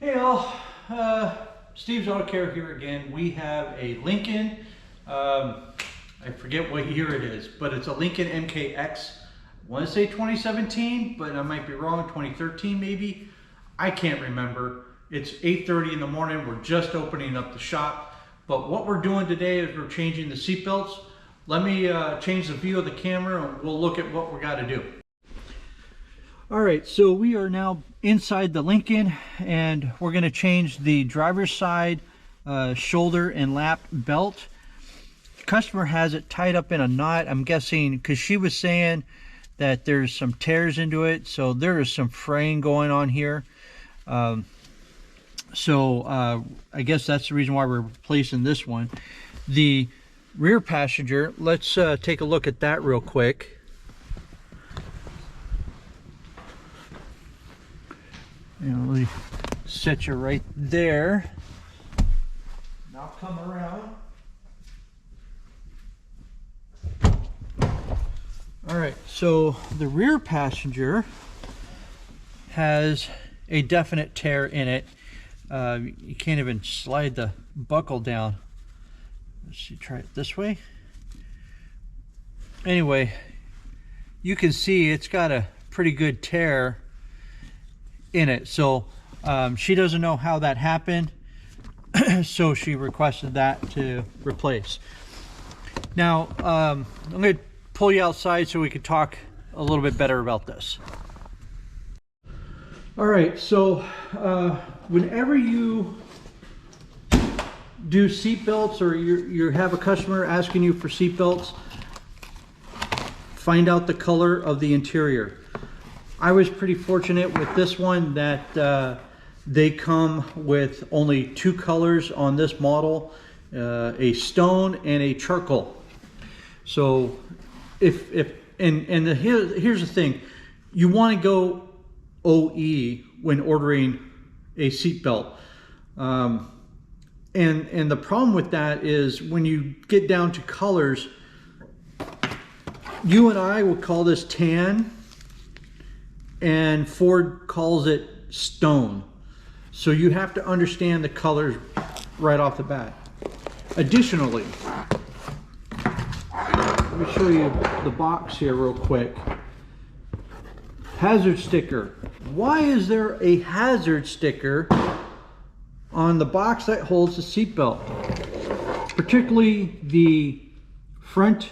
Hey all, Steve's Auto Care here again. We have a Lincoln, I forget what year it is, but it's a Lincoln MKX. I want to say 2017, but I might be wrong, 2013 maybe. I can't remember. It's 8:30 in the morning, we're just opening up the shop. But what we're doing today is we're changing the seat belts. Let me change the view of the camera and we'll look at what we got to do. All right, so we are now inside the Lincoln and we're going to change the driver's side shoulder and lap belt. The customer has it tied up in a knot, I'm guessing, because she was saying that there's some tears into it, so there is some fraying going on here. I guess that's the reason why we're replacing this one. The rear passenger, let's take a look at that real quick. Let me set you right there. Now come around. All right, so the rear passenger has a definite tear in it. You can't even slide the buckle down. Let's see, try it this way. Anyway, you can see it's got a pretty good tear in it, so she doesn't know how that happened. So she requested that to replace. Now I'm going to pull you outside so we can talk a little bit better about this. All right, so whenever you do seat belts, or you have a customer asking you for seat belts, find out the color of the interior. I was pretty fortunate with this one that they come with only two colors on this model, a stone and a charcoal. So here's the thing, you want to go OE when ordering a seat belt. And the problem with that is when you get down to colors, you and I would call this tan, and Ford calls it stone. So you have to understand the colors right off the bat. Additionally, let me show you the box here real quick. Hazard sticker. Why is there a hazard sticker on the box that holds the seatbelt? Particularly the front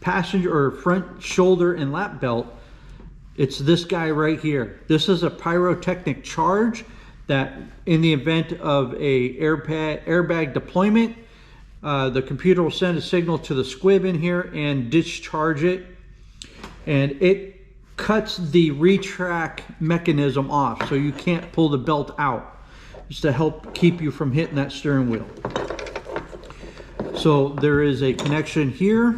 passenger or front shoulder and lap belt. It's this guy right here. This is a pyrotechnic charge that in the event of a airbag deployment, the computer will send a signal to the squib in here and discharge it. And it cuts the retract mechanism off, so you can't pull the belt out. Just to help keep you from hitting that steering wheel. So there is a connection here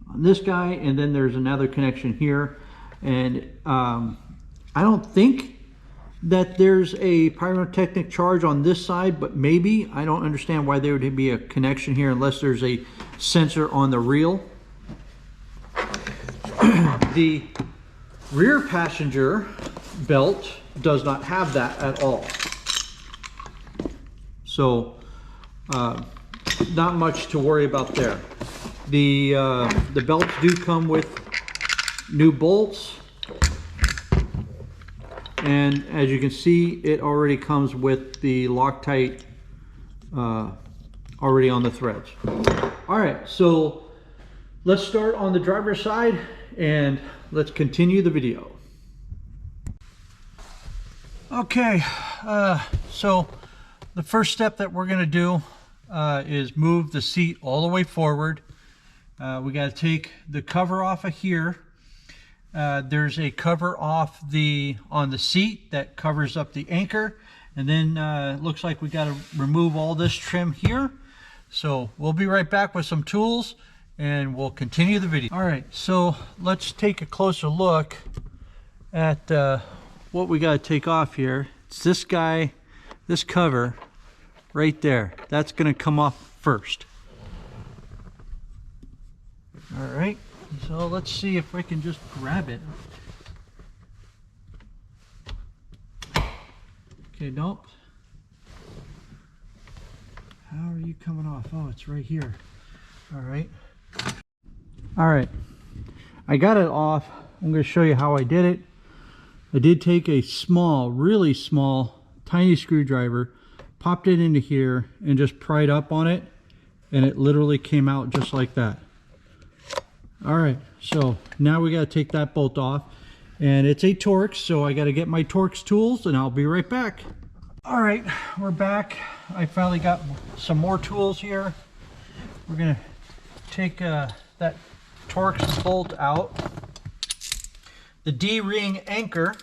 on this guy, and then there's another connection here, and I don't think that there's a pyrotechnic charge on this side, but maybe. I don't understand why there would be a connection here unless there's a sensor on the reel. The rear passenger belt does not have that at all, so not much to worry about there. The belts do come with new bolts, and as you can see, it already comes with the Loctite already on the threads. All right, so let's start on the driver's side and let's continue the video. Okay, so the first step that we're going to do is move the seat all the way forward. We got to take the cover off of here. There's a cover off on the seat that covers up the anchor, and then it looks like we got to remove all this trim here. So we'll be right back with some tools and we'll continue the video. All right, so let's take a closer look at what we got to take off here. It's this guy, this cover right there. That's going to come off first. All right, so let's see if I can just grab it. Okay, nope. How are you coming off? Oh, it's right here. All right. All right. I got it off. I'm going to show you how I did it. I did take a small, really small, tiny screwdriver, popped it into here, and just pried up on it, and it literally came out just like that. All right, so now we got to take that bolt off, and it's a Torx, so I got to get my Torx tools, and I'll be right back. All right, we're back. I finally got some more tools here. We're going to take that Torx bolt out. The D-ring anchor.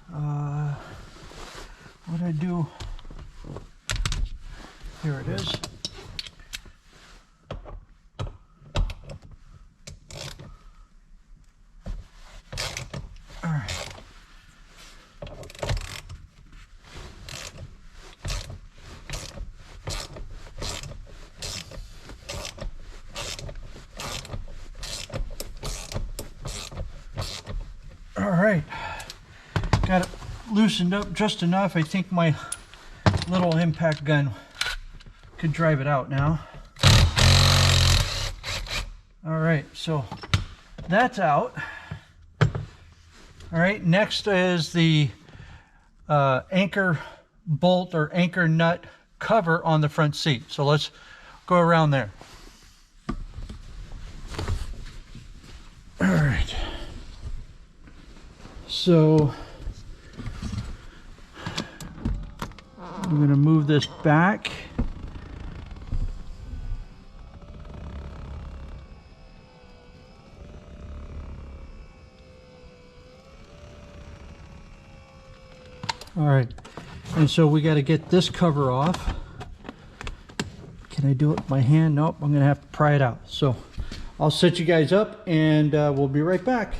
What did I do? Here it is. All right. All right, got it loosened up just enough. I think my little impact gun could drive it out now. All right, so that's out. All right, next is the anchor bolt or anchor nut cover on the front seat. So let's go around there. All right. So I'm going to move this back. All right, and so we got to get this cover off. Can I do it with my hand? Nope, I'm going to have to pry it out. So I'll set you guys up, and we'll be right back.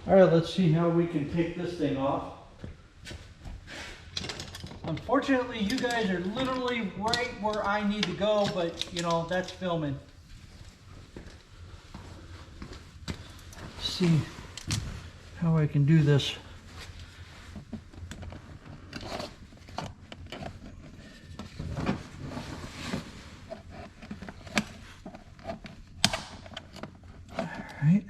All right, let's see how we can take this thing off. Unfortunately, you guys are literally right where I need to go, but you know, that's filming. See how I can do this. All right.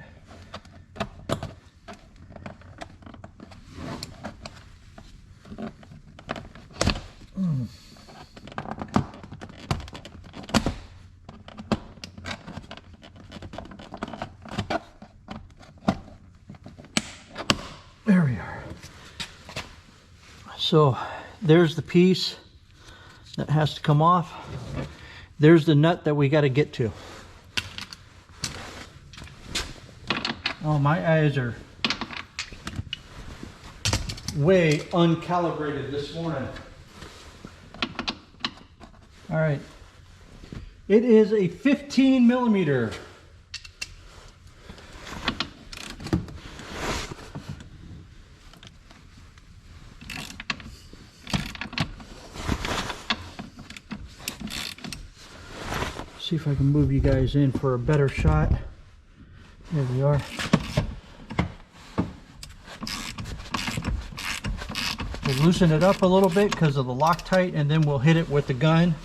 There we are. So there's the piece that has to come off. There's the nut that we got to get to. Oh, my eyes are way uncalibrated this morning. All right. It is a 15 millimeter. See if I can move you guys in for a better shot. There we are. We'll loosen it up a little bit because of the Loctite, and then we'll hit it with the gun.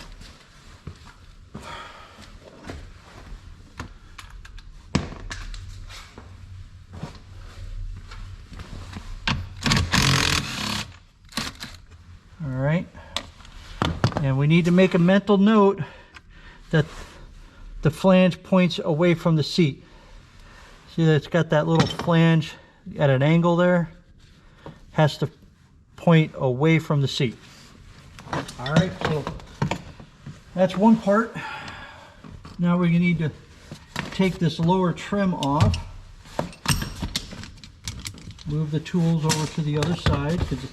All right. And we need to make a mental note that the flange points away from the seat. See that it's got that little flange at an angle there? Has to point away from the seat. All right, so that's one part. Now we're gonna need to take this lower trim off. Move the tools over to the other side, because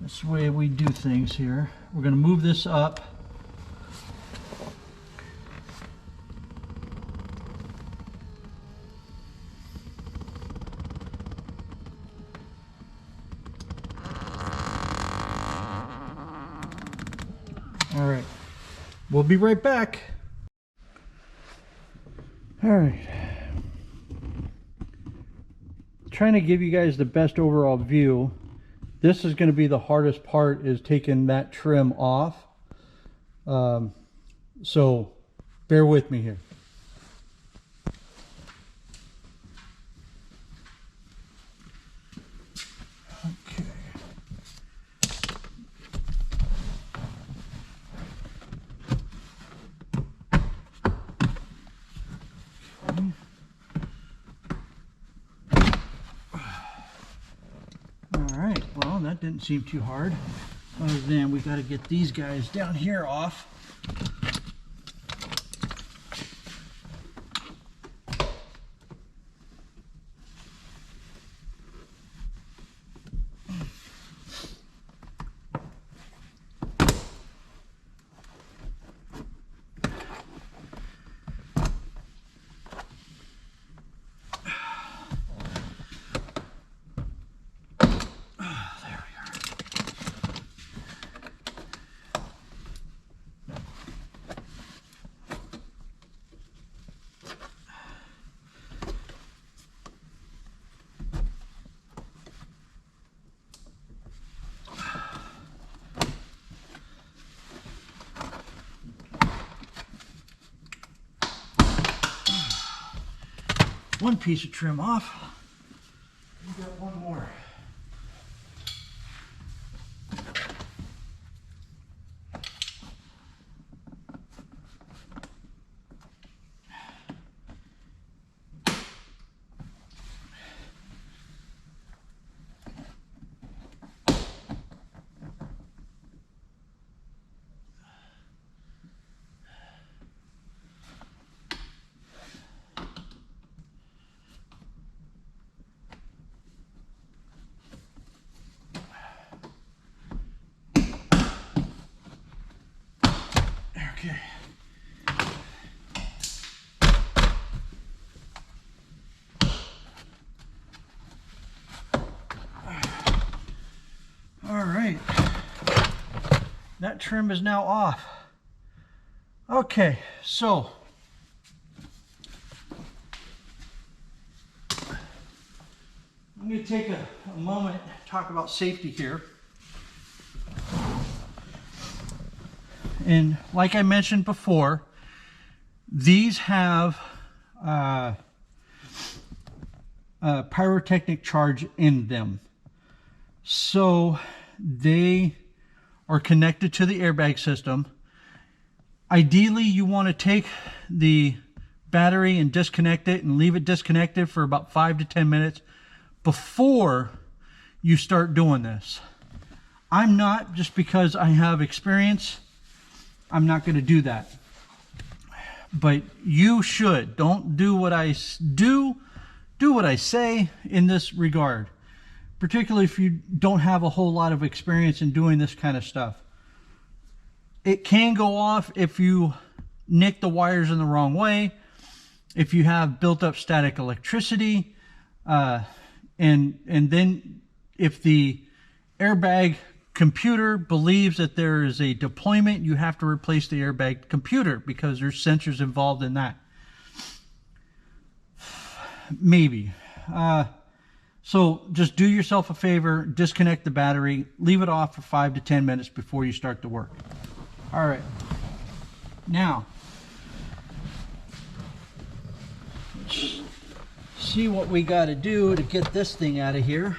that's the way we do things here. We're gonna move this up. All right, we'll be right back. All right, trying to give you guys the best overall view. This is going to be the hardest part, is taking that trim off. So bear with me here. Okay. Alright, well, that didn't seem too hard. Other than we got to get these guys down here off. One piece of trim off. We got one more. Okay. All right. That trim is now off. Okay, so I'm going to take a moment to talk about safety here. And like I mentioned before, these have a pyrotechnic charge in them. So they are connected to the airbag system. Ideally, you want to take the battery and disconnect it and leave it disconnected for about 5 to 10 minutes before you start doing this. I'm not, just because I have experience, I'm not going to do that. But you should. Don't do what I do. Do what I say in this regard. Particularly if you don't have a whole lot of experience in doing this kind of stuff. It can go off if you nick the wires in the wrong way, if you have built up static electricity, and then if the airbag computer believes that there is a deployment, you have to replace the airbag computer because there's sensors involved in that. Maybe. So just do yourself a favor, disconnect the battery, leave it off for 5 to 10 minutes before you start the work. All right. Now, let's see what we got to do to get this thing out of here.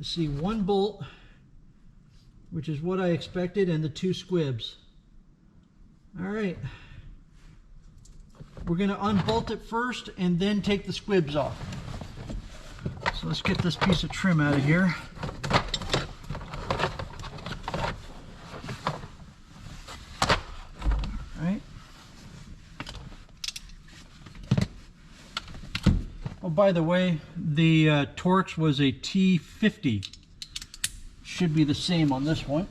See, one bolt, which is what I expected, and the 2 squibs. All right. We're going to unbolt it first and then take the squibs off. So let's get this piece of trim out of here. All right. Oh, by the way, the Torx was a T50. Should be the same on this one.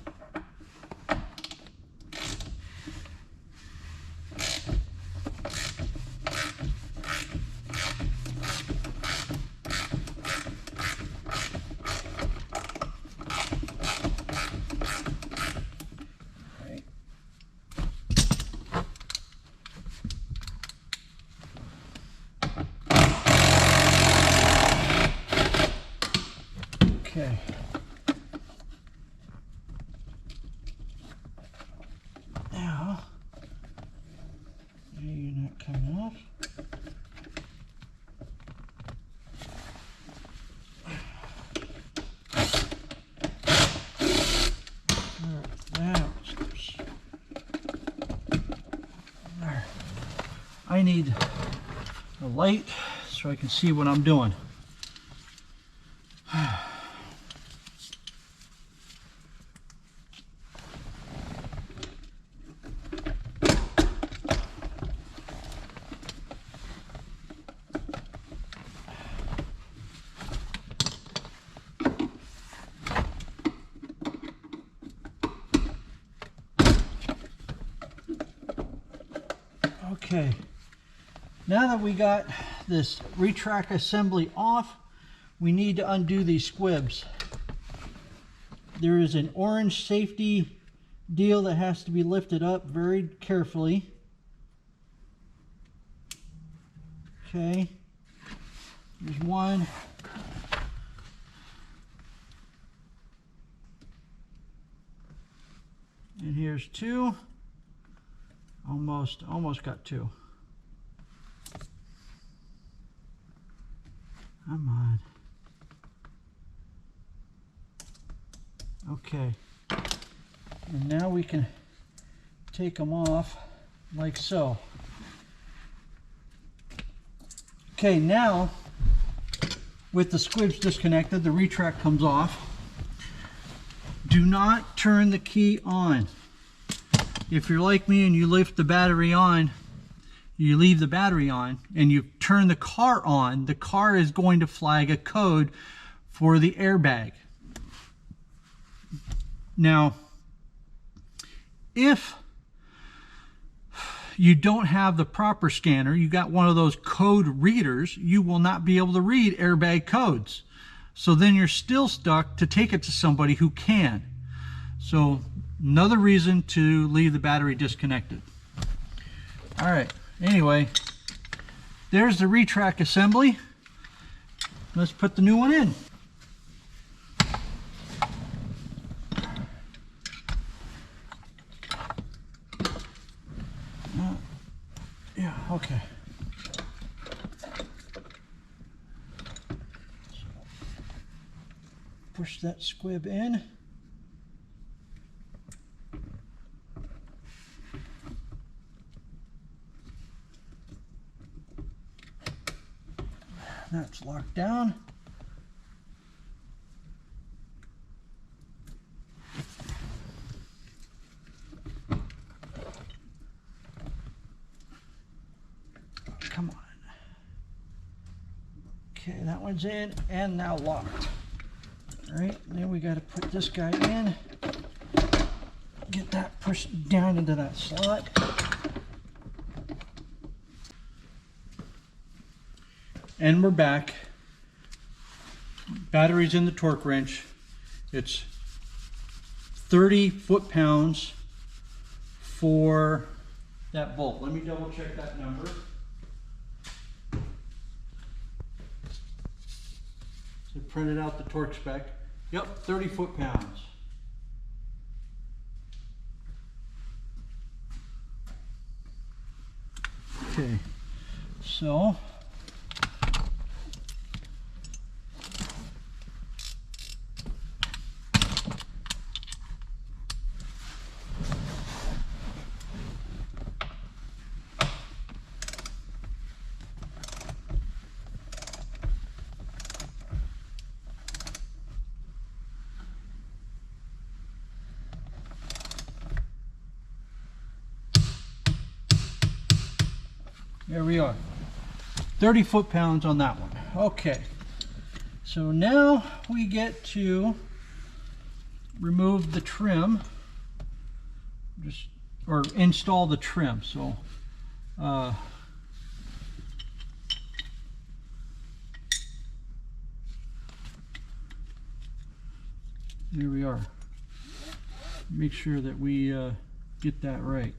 Okay. Now, you're not coming off. I need a light so I can see what I'm doing. Okay, now that we got this Retract assembly off, we need to undo these squibs. There is an orange safety deal that has to be lifted up very carefully. Okay, there's one. And here's two. Almost got two. Come on. Okay. And now we can take them off like so. Okay, now with the squibs disconnected, the Retract comes off. Do not turn the key on. If you're like me and you lift the battery on, you leave the battery on, and you turn the car on, the car is going to flag a code for the airbag. Now, if you don't have the proper scanner, you got one of those code readers, you will not be able to read airbag codes. So then you're still stuck to take it to somebody who can. So another reason to leave the battery disconnected. All right, anyway, there's the Retract assembly. Let's put the new one in. Yeah, okay. Push that squib in. That's locked down. Come on. Okay, that one's in and now locked. All right, then we got to put this guy in. Get that pushed down into that slot. And we're back. Battery's in the torque wrench. It's 30 foot-pounds for that bolt. Let me double check that number. So printed out the torque spec. Yep, 30 foot-pounds. Okay, so there we are. 30 foot-pounds on that one. Okay, so now we get to remove the trim, or install the trim. So there we are. Make sure that we get that right.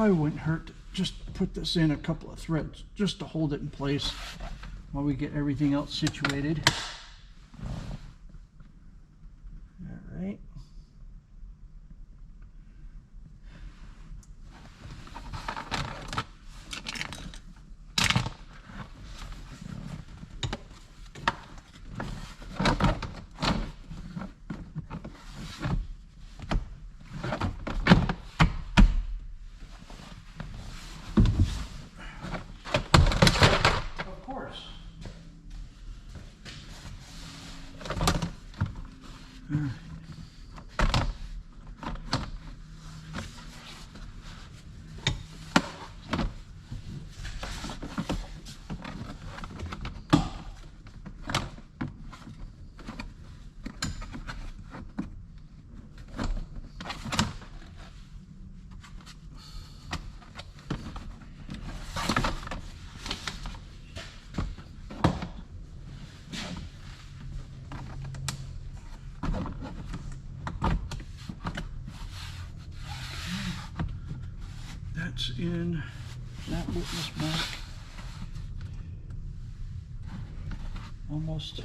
probably wouldn't hurt to just put this in a couple of threads just to hold it in place while we get everything else situated. All right. That's in that witness mark. Almost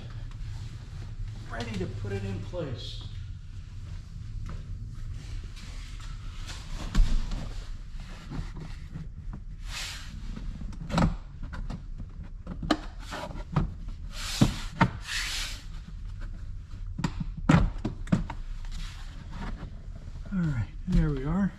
ready to put it in place. All right, there we are.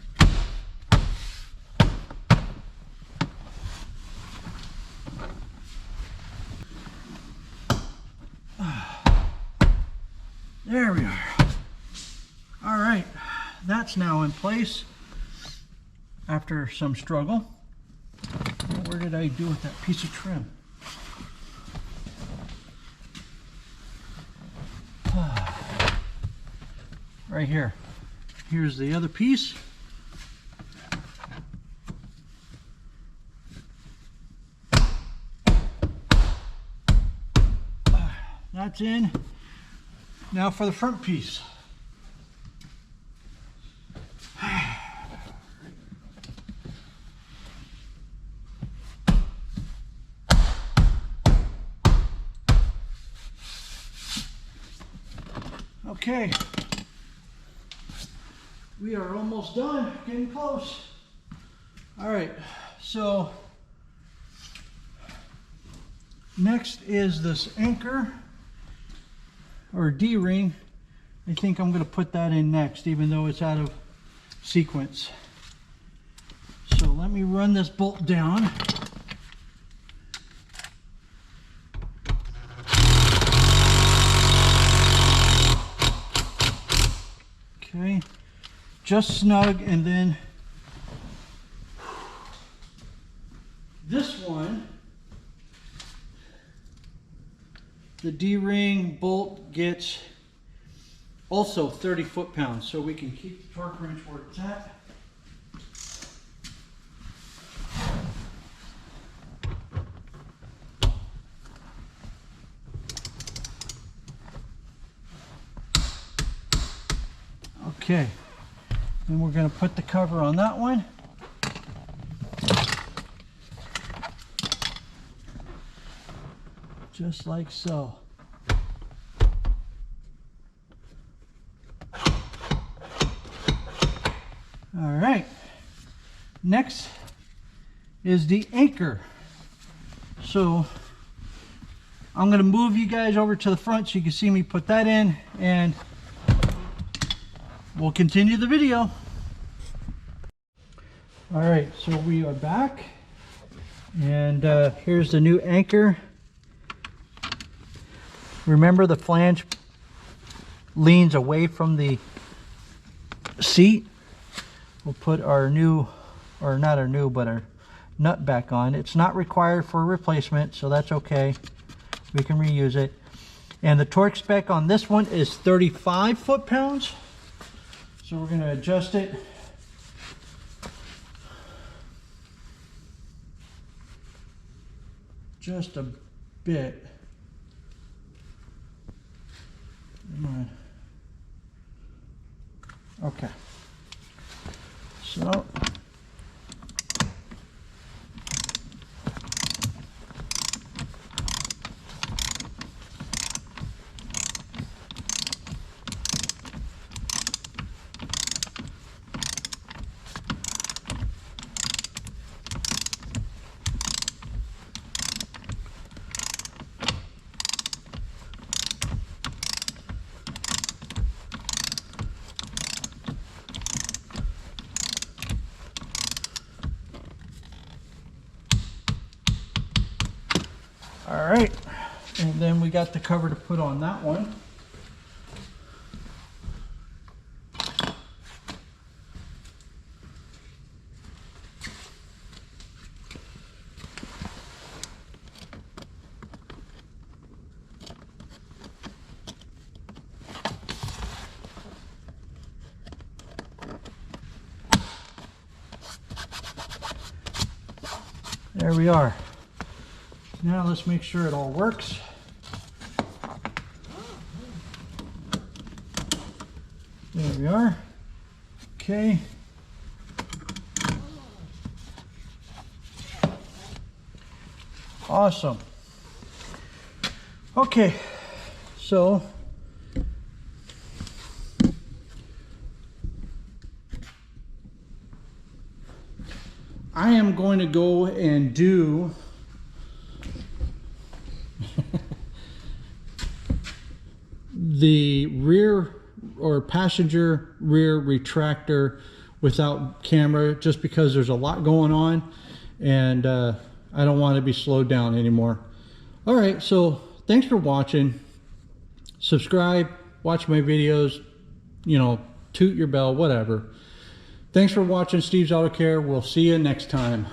There we are. All right, that's now in place after some struggle. Where did I do with that piece of trim? Right here. Here's the other piece. That's in. Now for the front piece. Okay, we are almost done, getting close. All right, so next is this anchor or D-ring. I think I'm going to put that in next, even though it's out of sequence. So let me run this bolt down. Okay, just snug, and then this one, the D-ring bolt gets also 30 foot-pounds, so we can keep the torque wrench where it's at. Okay, then we're going to put the cover on that one. Just like so. All right, next is the anchor. So I'm going to move you guys over to the front so you can see me put that in, and we'll continue the video. All right, so we are back, and here's the new anchor. Remember, the flange leans away from the seat. We'll put our new, or not our new, but our nut back on. It's not required for replacement, so that's okay. We can reuse it. And the torque spec on this one is 35 foot-pounds. So we're going to adjust it. Just a bit. Come on. Okay. So right, and then we got the cover to put on that one. There we are. Now let's make sure it all works. There we are. Okay. Awesome. Okay, so I am going to go and do the rear or passenger rear retractor without camera, just because there's a lot going on and I don't want to be slowed down anymore. All right, so thanks for watching. Subscribe, watch my videos, you know, toot your bell, whatever. Thanks for watching Steve's Auto Care. We'll see you next time.